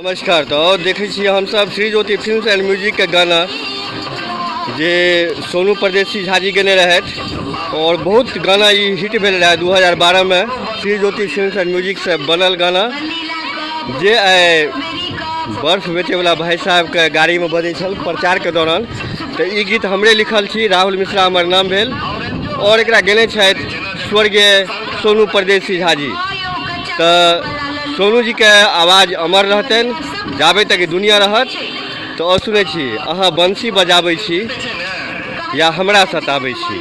नमस्कार। तो देखे हम सब Shri Jyoti films and music के गाना जे सोनू परदेसी झा जी गेने रहे और बहुत गाना ये हिट भेल रहा 2012 में। Shri Jyoti films and music से बनल गाना जे बर्फ बेचे वाला भाई साहब के गाड़ी में बजे छल प्रचार के दौरान। तो ये गीत हमरे लिखल छी, राहुल मिश्रा हमार नाम भेल और एकरा गेने छथि स्वर्गीय सोनू परदेसी झा जी। तो सोनू जी के आवाज़ अमर रहतन जाबे तक दुनिया रहत। तो और सुने छी अहाँ बंसी बजाबै छी या हमरा सताबै छी।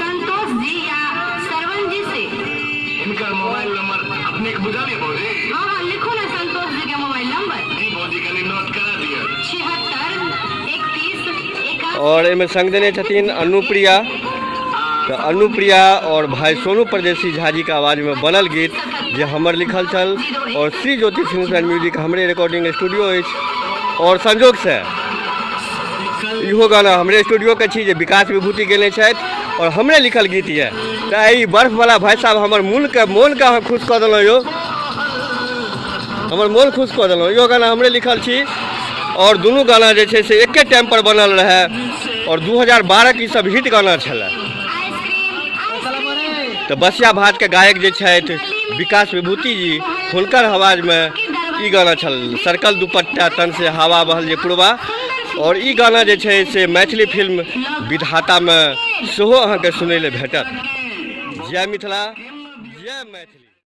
संतोष जी या सरवन जी से। इनका मोबाइल नंबर अपने को बुझा लिया भौजी? हाँ लिखो ना संतोष जी का मोबाइल नंबर। जी भौजी कल नोट करा दिया। 76 31 और इनमें संग देने छथिन अनुप्रिया। तो अनुप्रिया और भाई सोनू परदेसी झा जी के आवाज़ में बनल गीत जे हमर लिखल छल और Shri Jyoti films and music हमरे रिकॉर्डिंग स्टूडियो अछि। और संजोग से इहो गाना हमरे स्टूडियो के छी जे विकास विभूति गेने छथि और हमरे लिखल गीत ये। तो ई बर्फ वाला भाई साहब हमर मोन के अहाँ खुश कऽ देलहुँ यो, हमर मोन खुश कऽ देलहुँ। इहो गाना हमरे लिखल छी और दुनू गाना जे छै से एके टाइम पर बनल रहे और 2012 की सब हिट गाना छलै। तो बसिया भात के गायक जे छथि विकास विभूति जी, हुनकर आवाज़ में ई गाना छल सर्कल दुपट्टा तन से हवा बहल जे पुरवा। और ई गाना जे छै से मैथिली फिल्म विधाता में सेहो अहाँके सुनै ले भेटत। जय मिथिला, जय मैथिली।